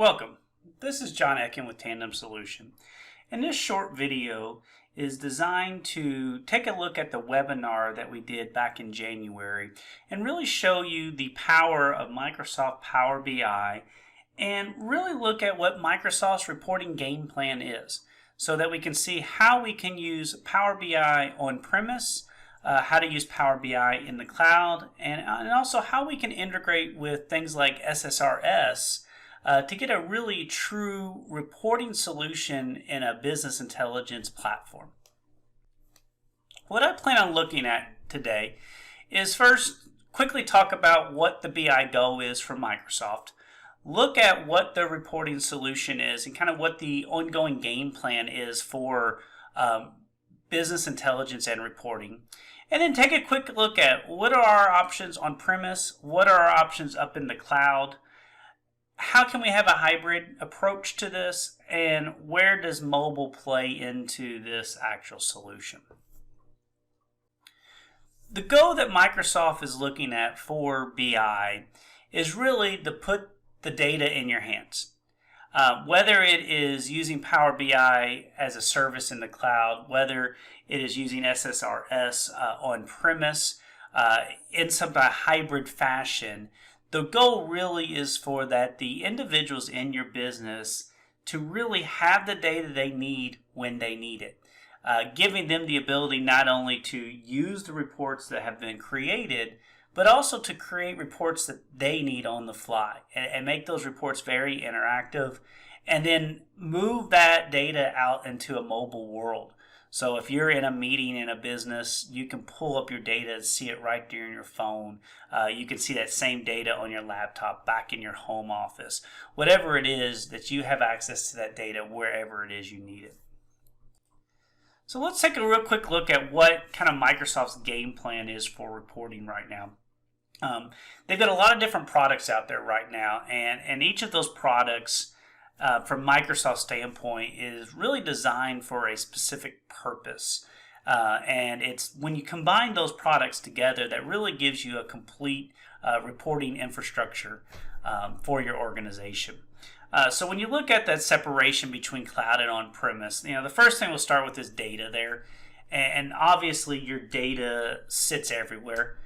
Welcome. This is John Ekin with Tandem Solution. And this short video is designed to take a look at the webinar that we did back in January and really show you the power of Microsoft Power BI and really look at what Microsoft's reporting game plan is so that we can see how we can use Power BI on-premise, how to use Power BI in the cloud, and also how we can integrate with things like SSRS to get a really true reporting solution in a business intelligence platform. What I plan on looking at today is first quickly talk about what the BI Go is for Microsoft, look at what the reporting solution is and kind of what the ongoing game plan is for business intelligence and reporting, and then take a quick look at what are our options on premise, what are our options up in the cloud, how can we have a hybrid approach to this, and where does mobile play into this actual solution? The goal that Microsoft is looking at for BI is really to put the data in your hands. Whether it is using Power BI as a service in the cloud, whether it is using SSRS on premise in some kind of hybrid fashion, the goal really is for that the individuals in your business to really have the data they need when they need it, giving them the ability not only to use the reports that have been created, but also to create reports that they need on the fly and make those reports very interactive, and then move that data out into a mobile world. So if you're in a meeting in a business, you can pull up your data and see it right there in your phone. You can see that same data on your laptop back in your home office. Whatever it is that you have access to that data wherever it is you need it. So let's take a real quick look at what kind of Microsoft's game plan is for reporting right now. They've got a lot of different products out there right now, and each of those products from Microsoft's standpoint is really designed for a specific purpose. And it's when you combine those products together that really gives you a complete reporting infrastructure for your organization. So when you look at that separation between cloud and on-premise, the first thing we'll start with is data there. And obviously your data sits everywhere.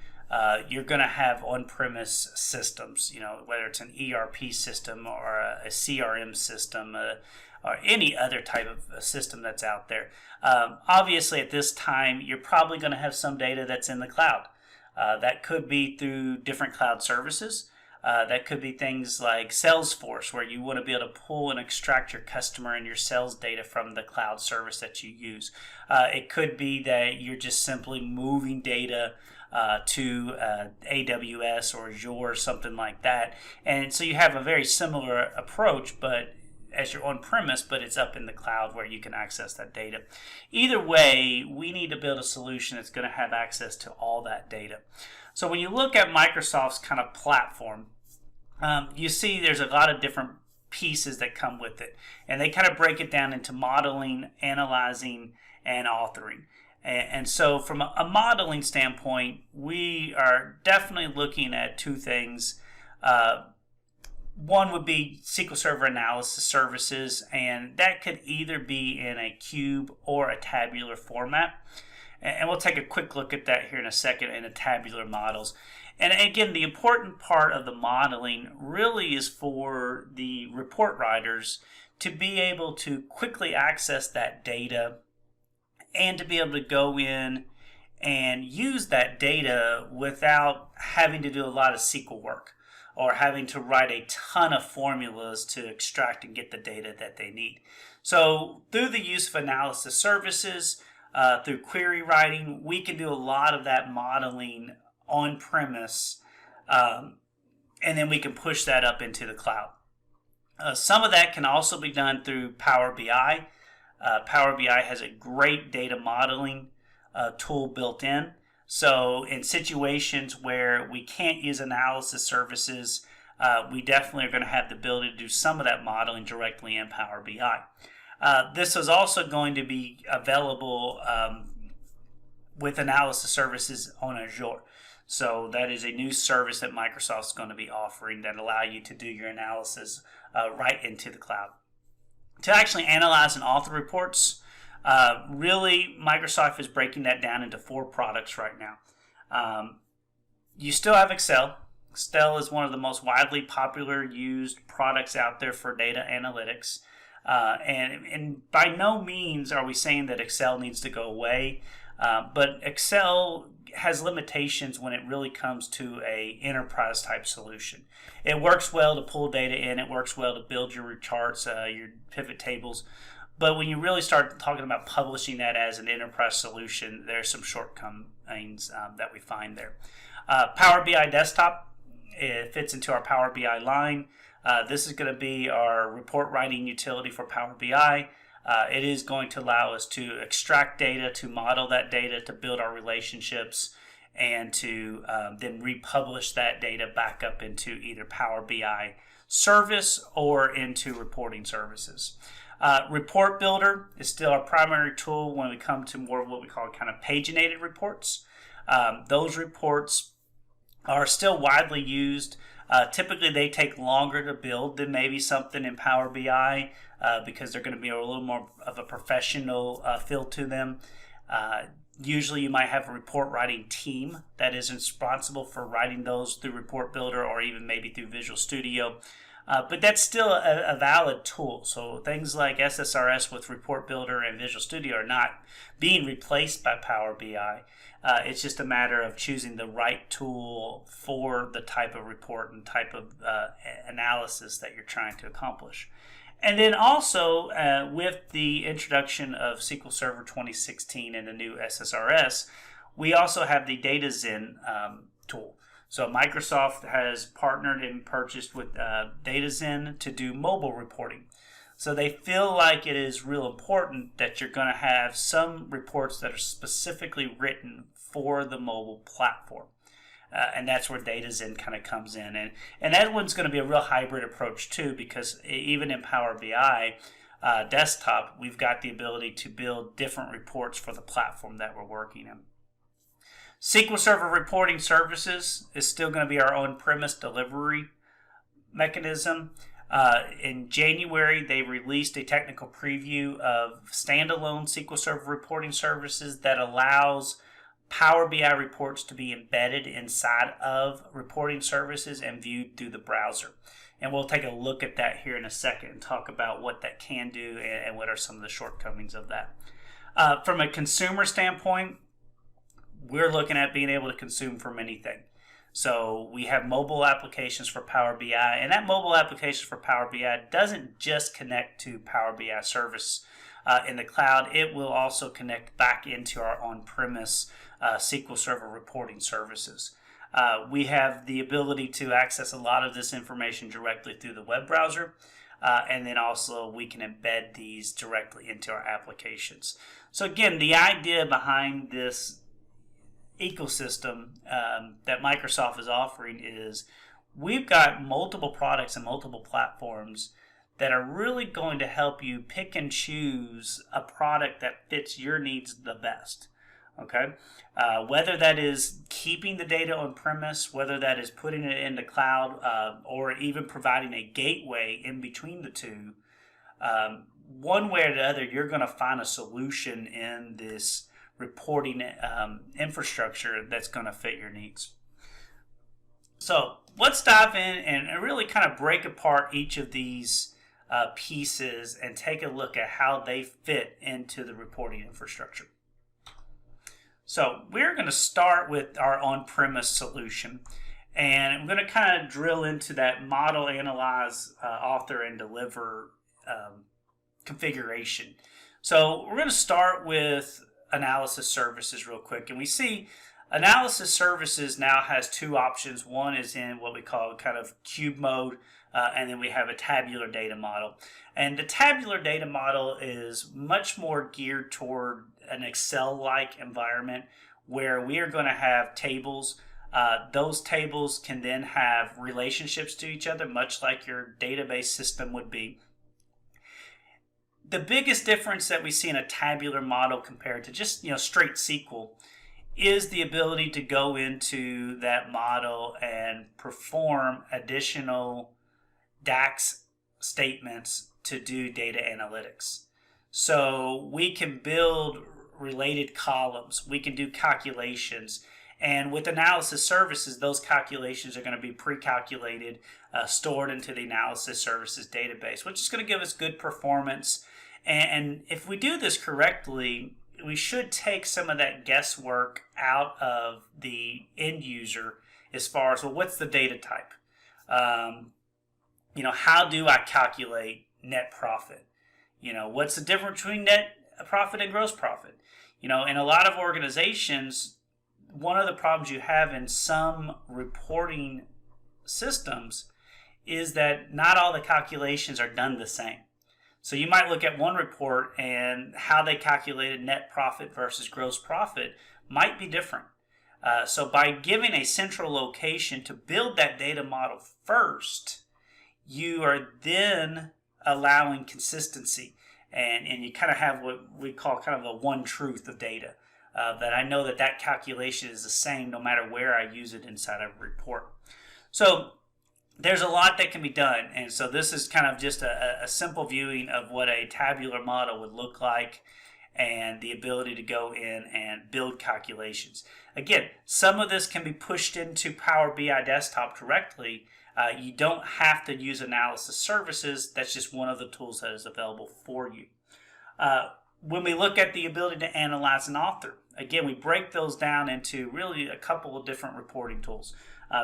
You're going to have on-premise systems, whether it's an ERP system or a CRM system or any other type of system that's out there. Obviously, at this time, you're probably going to have some data that's in the cloud. That could be through different cloud services. That could be things like Salesforce, where you want to be able to pull and extract your customer and your sales data from the cloud service that you use. It could be that you're just simply moving data to AWS or Azure or something like that. And so you have a very similar approach, but as you're on premise, but it's up in the cloud where you can access that data. Either way, we need to build a solution that's going to have access to all that data. So when you look at Microsoft's kind of platform, you see there's a lot of different pieces that come with it. And they kind of break it down into modeling, analyzing, and authoring. And so from a modeling standpoint, we are definitely looking at two things. One would be SQL Server analysis services, and that could either be in a cube or a tabular format. And we'll take a quick look at that here in a second in the tabular models. And again, the important part of the modeling really is for the report writers to be able to quickly access that data and to be able to go in and use that data without having to do a lot of SQL work or having to write a ton of formulas to extract and get the data that they need. So through the use of analysis services, through query writing, we can do a lot of that modeling on premise, and then we can push that up into the cloud. Some of that can also be done through Power BI. Power BI has a great data modeling tool built in. So in situations where we can't use analysis services, we definitely are going to have the ability to do some of that modeling directly in Power BI. This is also going to be available with analysis services on Azure. So that is a new service that Microsoft's going to be offering that allow you to do your analysis right into the cloud. To actually analyze and author reports, really Microsoft is breaking that down into 4 products right now. You still have Excel. Excel is one of the most widely popular used products out there for data analytics. And by no means are we saying that Excel needs to go away, but Excel has limitations when it really comes to a enterprise type solution. It works well to pull data in, it works well to build your charts, your pivot tables, but when you really start talking about publishing that as an enterprise solution, there's some shortcomings that we find there. Power BI Desktop, it fits into our Power BI line. This is going to be our report writing utility for Power BI. It is going to allow us to extract data, to model that data, to build our relationships, and to then republish that data back up into either Power BI service or into reporting services. Report Builder is still our primary tool when we come to more of what we call kind of paginated reports. Those reports are still widely used. Typically, they take longer to build than maybe something in Power BI because they're going to be a little more of a professional feel to them. Usually, you might have a report writing team that is responsible for writing those through Report Builder or even maybe through Visual Studio. But that's still a valid tool. So things like SSRS with Report Builder and Visual Studio are not being replaced by Power BI. It's just a matter of choosing the right tool for the type of report and type of analysis that you're trying to accomplish. And then also with the introduction of SQL Server 2016 and the new SSRS, we also have the DataZen tool. So Microsoft has partnered and purchased with DataZen to do mobile reporting. So they feel like it is real important that you're going to have some reports that are specifically written for the mobile platform. And that's where DataZen kind of comes in. And that one's going to be a real hybrid approach too, because even in Power BI desktop, we've got the ability to build different reports for the platform that we're working in. SQL Server Reporting Services is still going to be our on-premise delivery mechanism. In January, they released a technical preview of standalone SQL Server Reporting Services that allows Power BI reports to be embedded inside of reporting services and viewed through the browser. And we'll take a look at that here in a second and talk about what that can do and what are some of the shortcomings of that. From a consumer standpoint, we're looking at being able to consume from anything. So we have mobile applications for Power BI, and that mobile application for Power BI doesn't just connect to Power BI service in the cloud. It will also connect back into our on-premise SQL Server reporting services. We have the ability to access a lot of this information directly through the web browser, and then also we can embed these directly into our applications. So again, the idea behind this ecosystem that Microsoft is offering is we've got multiple products and multiple platforms that are really going to help you pick and choose a product that fits your needs the best. Okay, whether that is keeping the data on premise, whether that is putting it in the cloud, or even providing a gateway in between the two, one way or the other, you're going to find a solution in this reporting infrastructure that's going to fit your needs. So let's dive in and really kind of break apart each of these pieces and take a look at how they fit into the reporting infrastructure. So we're going to start with our on-premise solution, and I'm going to kind of drill into that model, analyze, author, and deliver configuration. So we're going to start with analysis services real quick, and we see analysis services now has two options. One is in what we call kind of cube mode, and then we have a tabular data model. And the tabular data model is much more geared toward an Excel-like environment where we are going to have tables. Those tables can then have relationships to each other, much like your database system would be. The biggest difference that we see in a tabular model compared to just straight SQL is the ability to go into that model and perform additional DAX statements to do data analytics. So we can build related columns, we can do calculations, and with analysis services, those calculations are going to be pre-calculated, stored into the analysis services database, which is going to give us good performance. And if we do this correctly, we should take some of that guesswork out of the end user as far as, well, what's the data type? How do I calculate net profit? What's the difference between net profit and gross profit? In a lot of organizations, one of the problems you have in some reporting systems is that not all the calculations are done the same. So you might look at one report and how they calculated net profit versus gross profit might be different. So by giving a central location to build that data model first, you are then allowing consistency, and you kind of have what we call kind of the one truth of data. That I know that calculation is the same no matter where I use it inside of a report. So there's a lot that can be done, and so this is kind of just a simple viewing of what a tabular model would look like and the ability to go in and build calculations. Again, some of this can be pushed into Power BI Desktop directly. You don't have to use analysis services. That's just one of the tools that is available for you. When we look at the ability to analyze and author, again, we break those down into really a couple of different reporting tools.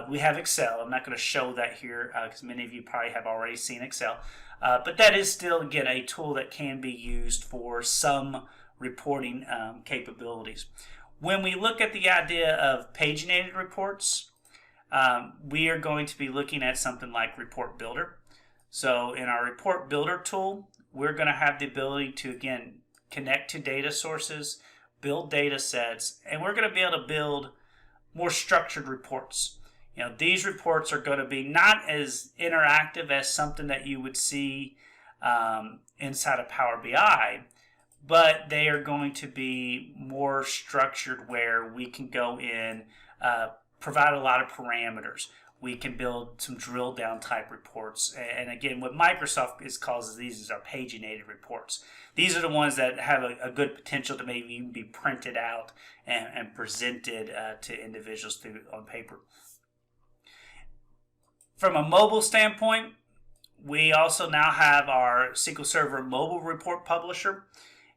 We have Excel. I'm not going to show that here because many of you probably have already seen Excel. But that is still, again, a tool that can be used for some reporting capabilities. When we look at the idea of paginated reports, we are going to be looking at something like Report Builder. So in our Report Builder tool, we're going to have the ability to, again, connect to data sources, build data sets, and we're going to be able to build more structured reports. These reports are going to be not as interactive as something that you would see inside of Power BI, but they are going to be more structured where we can go in, provide a lot of parameters. We can build some drill down type reports. And again, what Microsoft calls these is our paginated reports. These are the ones that have a good potential to maybe even be printed out and presented to individuals on paper. From a mobile standpoint, we also now have our SQL Server Mobile Report Publisher.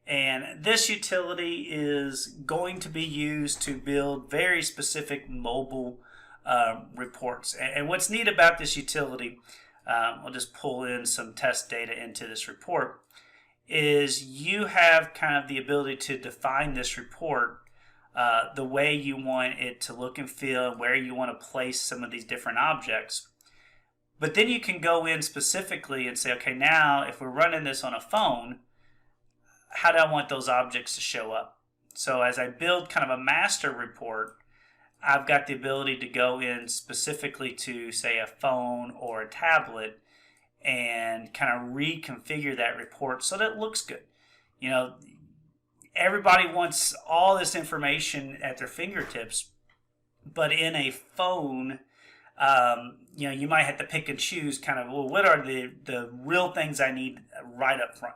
And this utility is going to be used to build very specific mobile reports. And what's neat about this utility, I'll just pull in some test data into this report, is you have kind of the ability to define this report the way you want it to look and feel, and where you want to place some of these different objects. But then you can go in specifically and say, okay, now if we're running this on a phone, how do I want those objects to show up? So as I build kind of a master report, I've got the ability to go in specifically to, say, a phone or a tablet and kind of reconfigure that report so that it looks good. Everybody wants all this information at their fingertips, but in a phone, you might have to pick and choose kind of, well, what are the real things I need right up front?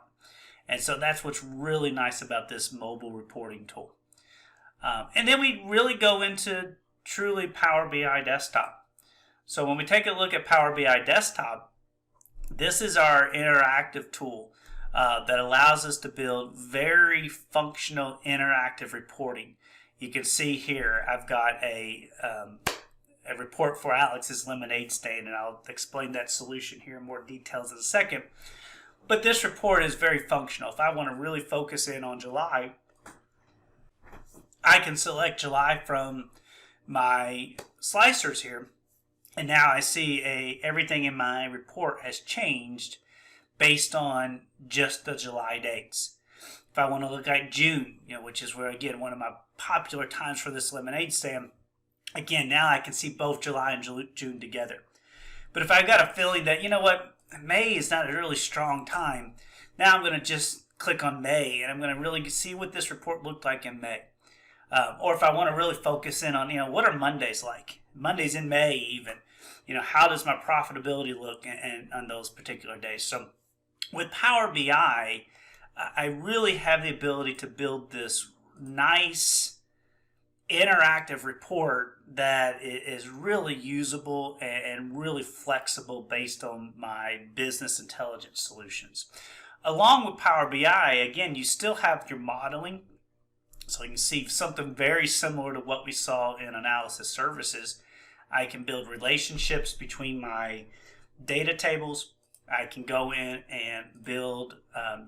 And so that's what's really nice about this mobile reporting tool. And then we really go into truly Power BI Desktop. So when we take a look at Power BI Desktop, this is our interactive tool that allows us to build very functional interactive reporting. You can see here I've got a report for Alex's lemonade stand, and I'll explain that solution here in more details in a second. But this report is very functional. If I want to really focus in on July, I can select July from my slicers here, and now I see everything in my report has changed based on just the July dates. If I want to look at June, which is where, again, one of my popular times for this lemonade stand, again, now I can see both July and June together. But if I've got a feeling that, May is not a really strong time, now I'm going to just click on May, and I'm going to really see what this report looked like in May. Or if I want to really focus in on, what are Mondays like? Mondays in May even. How does my profitability look on those particular days? So with Power BI, I really have the ability to build this nice interactive report that is really usable and really flexible based on my business intelligence solutions. Along with Power BI, again, you still have your modeling. So you can see something very similar to what we saw in analysis services. I can build relationships between my data tables. I can go in and build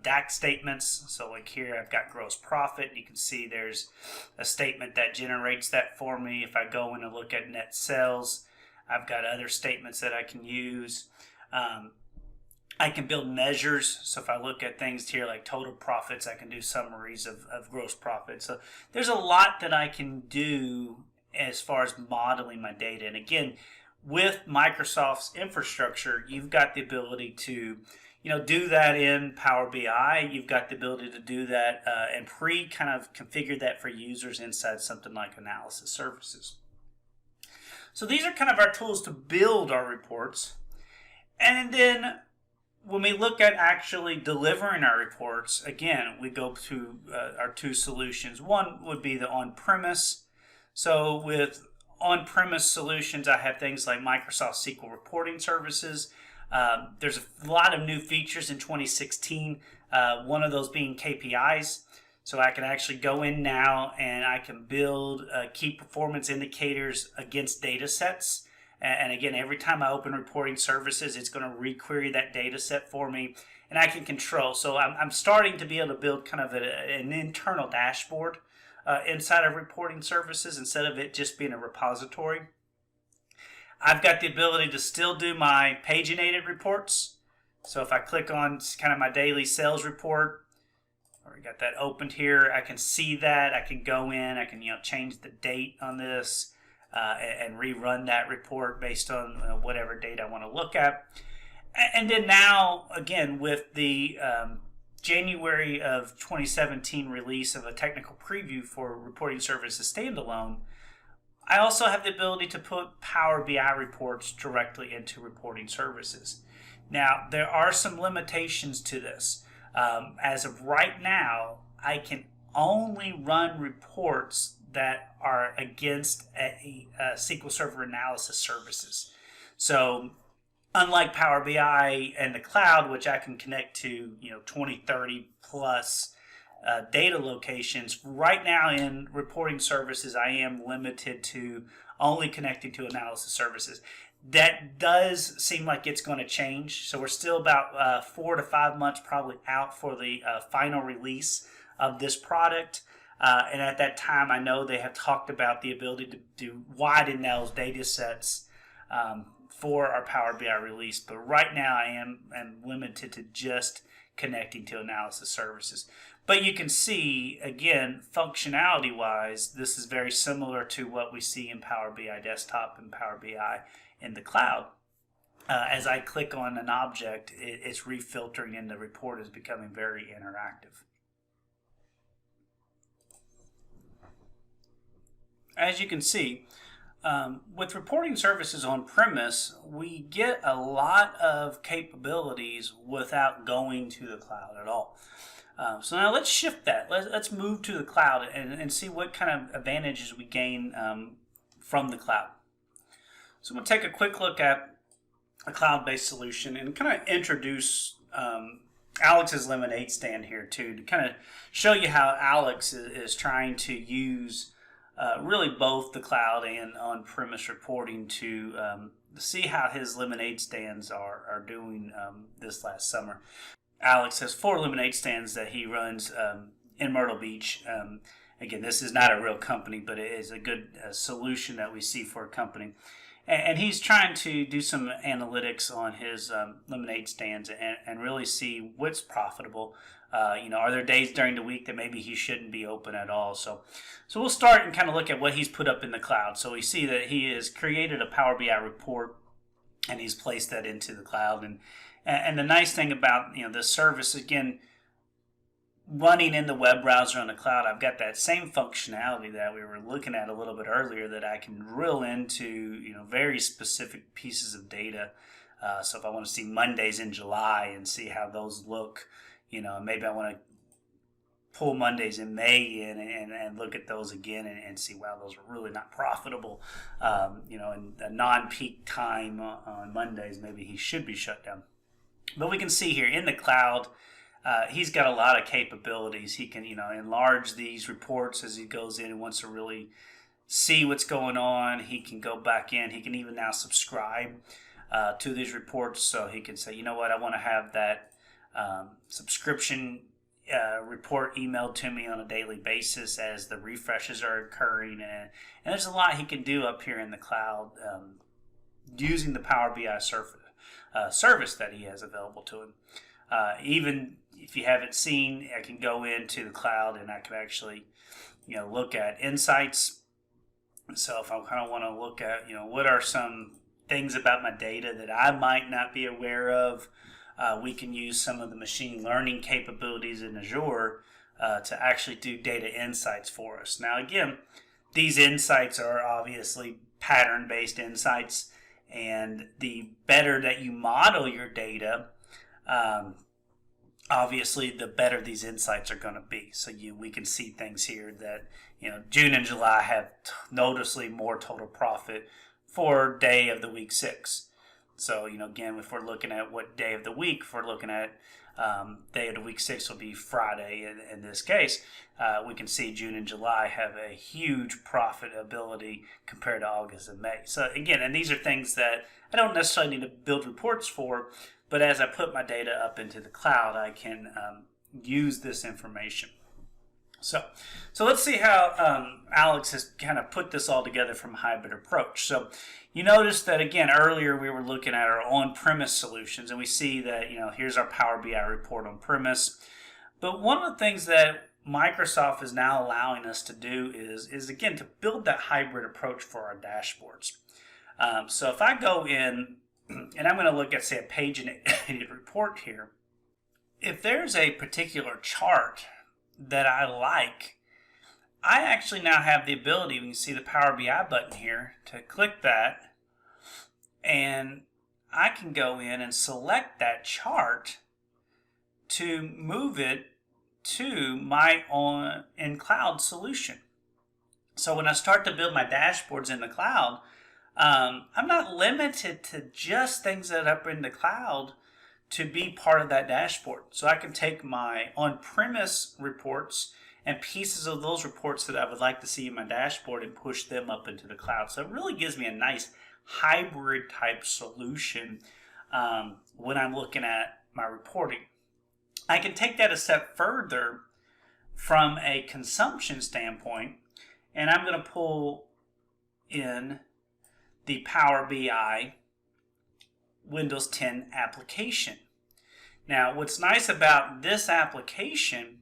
DAX statements. So like here I've got gross profit. You can see there's a statement that generates that for me. If I go in and look at net sales, I've got other statements that I can use. I can build measures. So if I look at things here like total profits, I can do summaries of gross profit. So there's a lot that I can do as far as modeling my data. And again, with Microsoft's infrastructure, you've got the ability to, do that in Power BI. You've got the ability to do that and kind of configure that for users inside something like analysis services. So these are kind of our tools to build our reports. And then when we look at actually delivering our reports, again, we go to our two solutions. One would be the on-premise. So with on-premise solutions, I have things like Microsoft SQL reporting services. There's a lot of new features in 2016, one of those being KPIs. So I can actually go in now and I can build key performance indicators against data sets. And again, every time I open reporting services, it's going to requery that data set for me, and I can control. So I'm starting to be able to build kind of an internal dashboard inside of reporting services instead of it just being a repository. I've got the ability to still do my paginated reports. So if I click on kind of my daily sales report, or I got that opened here, I can see that. I can go in, I can change the date on this and rerun that report based on whatever date I want to look at. And then now, again, with the January of 2017 release of a technical preview for reporting services standalone, I also have the ability to put Power BI reports directly into reporting services. Now, there are some limitations to this. As of right now, I can only run reports that are against a SQL Server analysis services. So unlike Power BI and the cloud, which I can connect to 20, 30 plus data locations, right now in reporting services I am limited to only connecting to analysis services. That does seem like it's going to change. So we're still about 4 to 5 months probably out for the final release of this product. And at that time, I know they have talked about the ability to widen those data sets for our Power BI release. But right now, I am limited to just connecting to analysis services. But you can see, again, functionality-wise, this is very similar to what we see in Power BI Desktop and Power BI in the cloud. As I click on an object, it's refiltering and the report is becoming very interactive. As you can see, with reporting services on premise, we get a lot of capabilities without going to the cloud at all. So now let's shift that. Let's move to the cloud and see what kind of advantages we gain from the cloud. So I'm going to take a quick look at a cloud-based solution and kind of introduce Alex's lemonade stand here too, to kind of show you how Alex is trying to use really both the cloud and on-premise reporting to see how his lemonade stands are doing this last summer. Alex has 4 lemonade stands that he runs in Myrtle Beach. Again, this is not a real company, but it is a good solution that we see for a company. And he's trying to do some analytics on his lemonade stands and really see what's profitable. Are there days during the week that maybe he shouldn't be open at all? So we'll start and kind of look at what he's put up in the cloud. So we see that he has created a Power BI report and he's placed that into the cloud. And the nice thing about this service, again, running in the web browser on the cloud, I've got that same functionality that we were looking at a little bit earlier, that I can drill into, very specific pieces of data. So if I want to see Mondays in July and see how those look, maybe I want to pull Mondays in May in and look at those again and see, wow, those are really not profitable. In a non-peak time on Mondays, maybe he should be shut down. But we can see here in the cloud, he's got a lot of capabilities. He can, enlarge these reports as he goes in and wants to really see what's going on. He can go back in. He can even now subscribe to these reports. So he can say, you know what, I want to have that subscription report emailed to me on a daily basis as the refreshes are occurring. And there's a lot he can do up here in the cloud using the Power BI service that he has available to him. Even if you haven't seen, I can go into the cloud and I can actually, look at insights. So if I kind of want to look at, what are some things about my data that I might not be aware of, we can use some of the machine learning capabilities in Azure to actually do data insights for us. Now, again, these insights are obviously pattern-based insights, and the better that you model your data, obviously the better these insights are going to be. So we can see things here that June and July have noticeably more total profit for day of the week 6. So again, if we're looking at what day of the week, if we're looking at day of the week 6 will be Friday in this case, we can see June and July have a huge profitability compared to August and May. So again, and these are things that I don't necessarily need to build reports for, but as I put my data up into the cloud, I can use this information. So let's see how Alex has kind of put this all together from a hybrid approach. So you notice that, again, earlier we were looking at our on-premise solutions, and we see that, here's our Power BI report on-premise. But one of the things that Microsoft is now allowing us to do is again, to build that hybrid approach for our dashboards. So if I go in, and I'm going to look at, say, a page and edit report here, if there's a particular chart that I like, I actually now have the ability, you can see the Power BI button here, to click that, and I can go in and select that chart to move it to my in-cloud solution. So when I start to build my dashboards in the cloud, I'm not limited to just things that are up in the cloud to be part of that dashboard. So I can take my on-premise reports and pieces of those reports that I would like to see in my dashboard and push them up into the cloud. So it really gives me a nice hybrid type solution when I'm looking at my reporting. I can take that a step further from a consumption standpoint, and I'm going to pull in the Power BI Windows 10 application. Now, what's nice about this application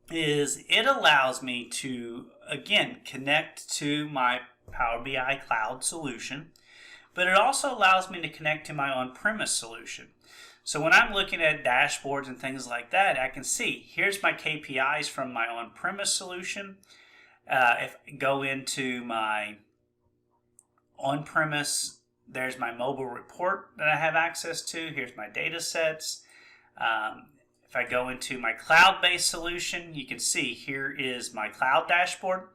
is it allows me to, again, connect to my Power BI cloud solution, but it also allows me to connect to my on-premise solution. So when I'm looking at dashboards and things like that, I can see, here's my KPIs from my on-premise solution. If I go into my on-premise, there's my mobile report that I have access to. Here's my data sets. If I go into my cloud-based solution, you can see here is my cloud dashboard.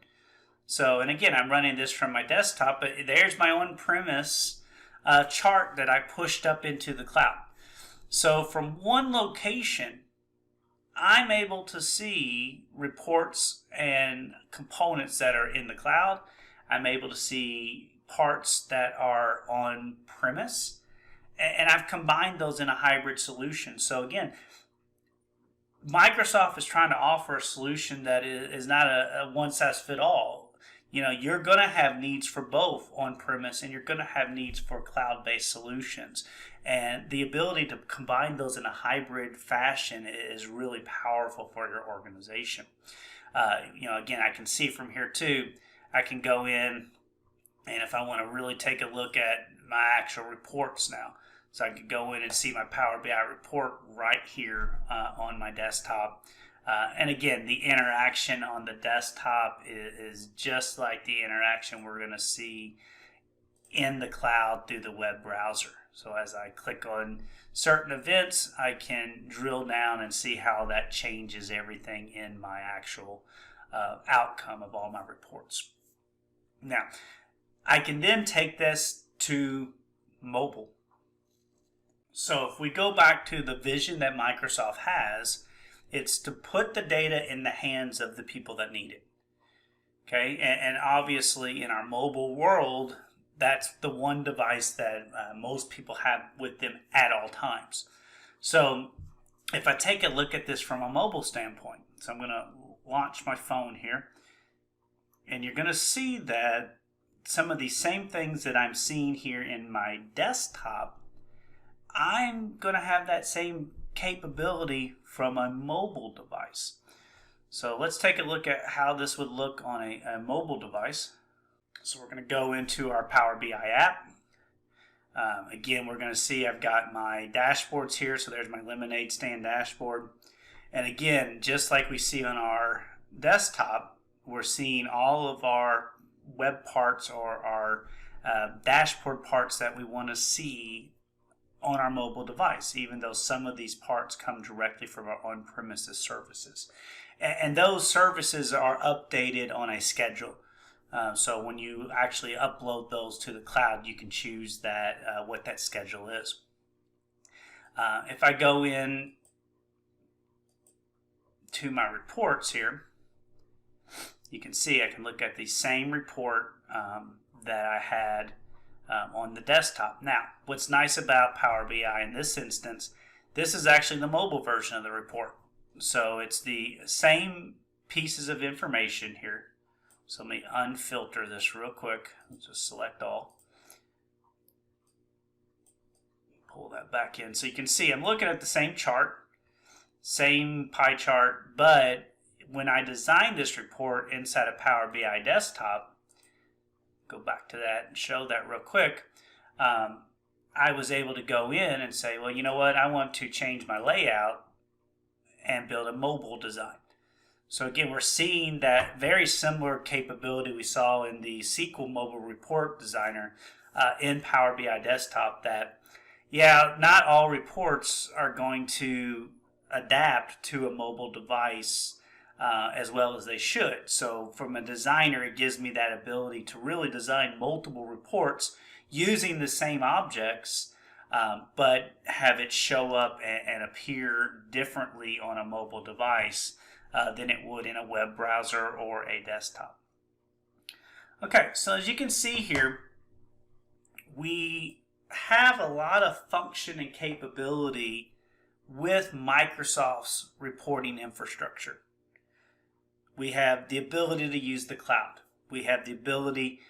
So, and again, I'm running this from my desktop, but there's my on-premise chart that I pushed up into the cloud. So from one location, I'm able to see reports and components that are in the cloud. I'm able to see parts that are on premise, and I've combined those in a hybrid solution. So again, Microsoft is trying to offer a solution that is not a one-size-fits-all. You're going to have needs for both on-premise, and you're going to have needs for cloud-based solutions. And the ability to combine those in a hybrid fashion is really powerful for your organization. Again, I can see from here too, I can go in, and if I want to really take a look at my actual reports now, so I could go in and see my Power BI report right here on my desktop. And again, the interaction on the desktop is just like the interaction we're going to see in the cloud through the web browser. So as I click on certain events, I can drill down and see how that changes everything in my actual outcome of all my reports. Now, I can then take this to mobile. So if we go back to the vision that Microsoft has, it's to put the data in the hands of the people that need it. Okay, and obviously in our mobile world, that's the one device that most people have with them at all times. So if I take a look at this from a mobile standpoint, so I'm going to launch my phone here, and you're going to see that some of these same things that I'm seeing here in my desktop, I'm going to have that same capability from a mobile device. So let's take a look at how this would look on a mobile device. So we're going to go into our Power BI app. Again, we're going to see I've got my dashboards here. So there's my lemonade stand dashboard. And again, just like we see on our desktop, we're seeing all of our web parts or our dashboard parts that we want to see on our mobile device, even though some of these parts come directly from our on-premises services. And those services are updated on a schedule. So when you actually upload those to the cloud, you can choose that what that schedule is. If I go in to my reports here, you can see I can look at the same report that I had on the desktop. Now, what's nice about Power BI in this instance, this is actually the mobile version of the report. So it's the same pieces of information here. So let me unfilter this real quick. Just select all. Pull that back in. So you can see I'm looking at the same chart, same pie chart, but when I designed this report inside of Power BI Desktop, go back to that and show that real quick, I was able to go in and say, well, you know what, I want to change my layout and build a mobile design. So again, we're seeing that very similar capability we saw in the SQL Mobile Report Designer in Power BI Desktop, that, yeah, not all reports are going to adapt to a mobile device as well as they should. So from a designer, it gives me that ability to really design multiple reports using the same objects, but have it show up and appear differently on a mobile device than it would in a web browser or a desktop. Okay, so as you can see here, we have a lot of function and capability with Microsoft's reporting infrastructure. We have the ability to use the cloud. We have the ability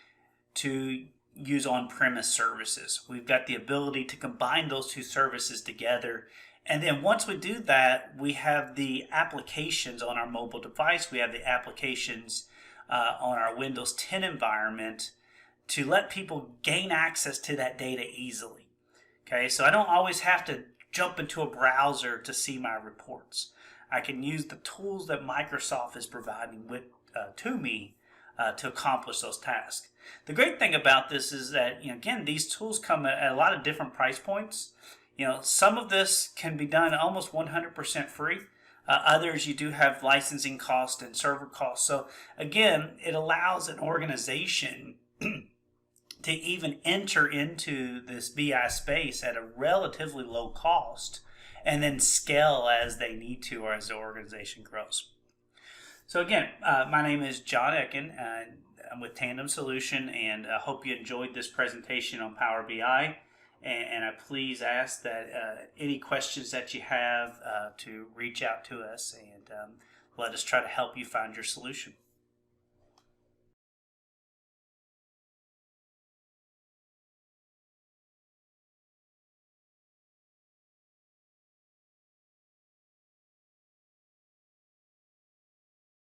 to use on-premise services. We've got the ability to combine those two services together. And then once we do that, we have the applications on our mobile device. We have the applications on our Windows 10 environment to let people gain access to that data easily. Okay, so I don't always have to jump into a browser to see my reports. I can use the tools that Microsoft is providing to me to accomplish those tasks. The great thing about this is that, again, these tools come at a lot of different price points. Some of this can be done almost 100% free. Others, you do have licensing costs and server costs. So again, it allows an organization to even enter into this BI space at a relatively low cost and then scale as they need to or as the organization grows. So again, my name is John Ecken, and I'm with Tandem Solution, and I hope you enjoyed this presentation on Power BI. And I please ask that any questions that you have to reach out to us and let us try to help you find your solution.